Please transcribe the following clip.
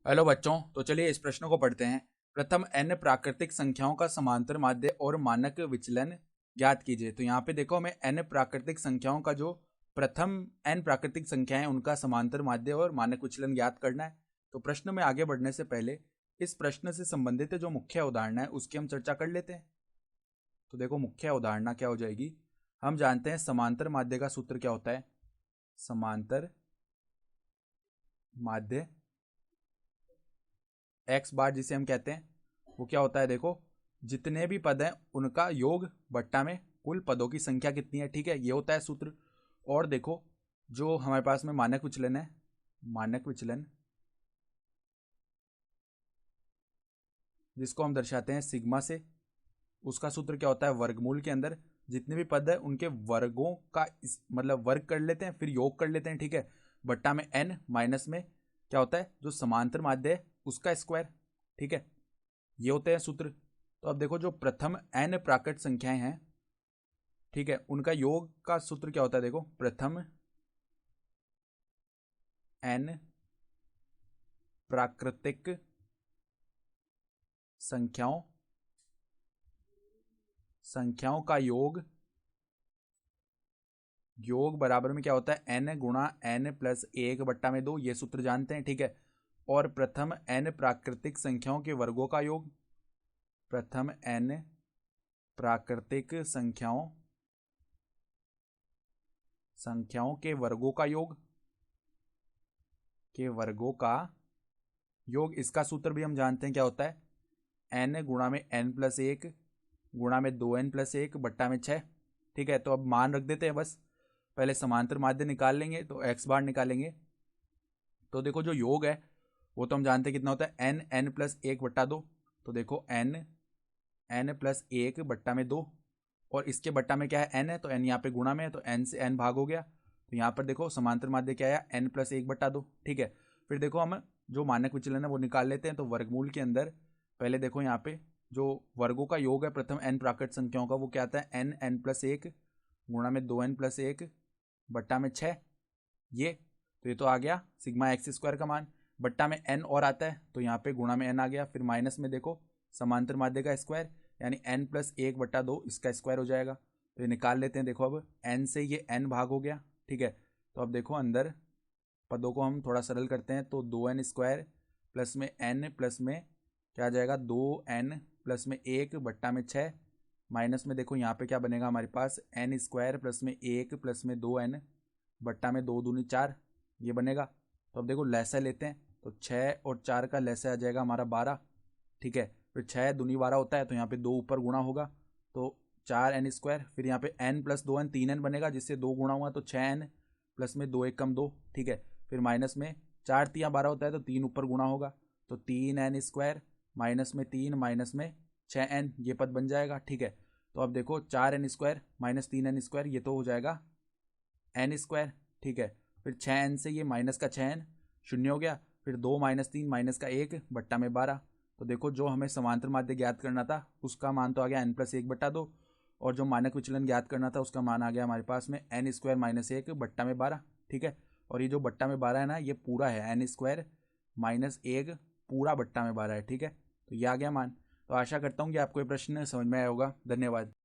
Hello बच्चों, तो चलिए इस प्रश्न को पढ़ते हैं। प्रथम n प्राकृतिक संख्याओं का समांतर माध्य और मानक विचलन ज्ञात कीजिए। तो यहाँ पे देखो, हमें n प्राकृतिक संख्याओं का जो प्रथम n प्राकृतिक संख्याएं उनका समांतर माध्य और मानक विचलन ज्ञात करना है। तो प्रश्न में आगे बढ़ने से पहले इस प्रश्न से संबंधित जो मुख्य अवधारणा है उसकी हम चर्चा कर लेते हैं। तो देखो, मुख्य अवधारणा क्या हो जाएगी। हम जानते हैं समांतर माध्य का सूत्र क्या होता है। समांतर माध्य एक्स बार जिसे हम कहते हैं वो क्या होता है। देखो, जितने भी पद हैं उनका योग बट्टा में कुल पदों की संख्या कितनी है। ठीक है, ये होता है सूत्र। और देखो, जो हमारे पास में मानक विचलन है, मानक विचलन जिसको हम दर्शाते हैं सिग्मा से, उसका सूत्र क्या होता है। वर्गमूल के अंदर जितने भी पद है उनके वर्गों का मतलब वर्ग कर लेते हैं, फिर योग कर लेते हैं। ठीक है, बट्टा में n माइनस में क्या होता है, जो समांतर माध्य है उसका स्क्वायर। ठीक है, ये होते हैं सूत्र। तो अब देखो, जो प्रथम n प्राकृत संख्याएं हैं, ठीक है, उनका योग का सूत्र क्या होता है। देखो, प्रथम n प्राकृतिक संख्याओं संख्याओं का योग बराबर में क्या होता है, n गुणा n प्लस 1/2। ये सूत्र जानते हैं। ठीक है, और प्रथम n प्राकृतिक संख्याओं के वर्गों का योग, प्रथम n प्राकृतिक संख्याओं के वर्गों का योग, इसका सूत्र भी हम जानते हैं क्या होता है। n गुणा में n प्लस 1 गुणा में 2n प्लस 1 बट्टा में 6। ठीक है, तो अब मान रख देते हैं। बस पहले समांतर माध्य निकाल लेंगे तो x बार निकालेंगे। तो देखो, जो योग है वो तो हम जानते हैं कितना होता है, n प्लस 1/2। तो देखो, n प्लस 1/2, और इसके बट्टा में क्या है, n है, तो n यहाँ पे गुणा में है, तो n से n भाग हो गया। तो यहाँ पर देखो, समांतर माध्य क्या है, n प्लस 1/2। ठीक है, फिर देखो, हम जो मानक विचलन है वो निकाल लेते हैं। तो वर्गमूल के अंदर पहले देखो, यहाँ पे जो वर्गों का योग है प्रथम n प्राकृत संख्याओं का, वो क्या आता है, n प्लस 1 गुणा में 2n प्लस 1 बट्टा में 6। ये तो ये तो आ गया सिग्मा एक्स स्क्वायर का मान। बट्टा में n और आता है, तो यहाँ पे गुणा में n आ गया। फिर माइनस में देखो, समांतर माध्य का स्क्वायर यानी n प्लस 1/2 इसका स्क्वायर हो जाएगा। तो ये निकाल लेते हैं। देखो, अब n से ये n भाग हो गया। ठीक है, तो अब देखो, अंदर पदों को हम थोड़ा सरल करते हैं। तो 2n स्क्वायर प्लस में n प्लस में क्या आ जाएगा, 2n प्लस में 1 बट्टा में 6। माइनस में देखो, यहाँ पे क्या बनेगा हमारे पास, n स्क्वायर प्लस में 1 प्लस में 2n बट्टा में 2 दूनी 4, ये बनेगा। तो अब देखो, लैसा लेते हैं। तो 6 और 4 का लैसा आ जाएगा हमारा 12। ठीक है, फिर 6 दूनी 12 होता है, तो यहाँ पे 2 ऊपर गुणा होगा, तो 4n स्क्वायर। फिर यहाँ पे n प्लस 2n 3n बनेगा, जिससे 2 गुणा हुआ, तो 6n प्लस में 2 1 कम 2। ठीक है, फिर माइनस में 4 3 12 होता है, तो 3 ऊपर गुणा होगा, तो 3n स्क्वायर माइनस में 3 माइनस में 6n, ये पद बन जाएगा। ठीक है, तो अब देखो, 4n square minus 3n square, ये तो हो जाएगा n स्क्वायर। ठीक है, फिर 6n से ये माइनस का 6n शून्य हो गया। फिर 2 माइनस 3 माइनस का 1 बट्टा में 12। तो देखो, जो हमें समांतर माध्य ज्ञात करना था उसका मान तो आ गया n प्लस 1/2, और जो मानक विचलन ज्ञात करना था उसका मान आ गया हमारे पास में n स्क्वायर माइनस 1 बट्टा में 12। ठीक है, और ये जो बट्टा में 12 है ना, ये पूरा है, n स्क्वायर माइनस 1 पूरा बट्टा में 12 है। ठीक है, तो ये आ गया मान। तो आशा करता हूँ कि आपको ये प्रश्न समझ में आया होगा। धन्यवाद।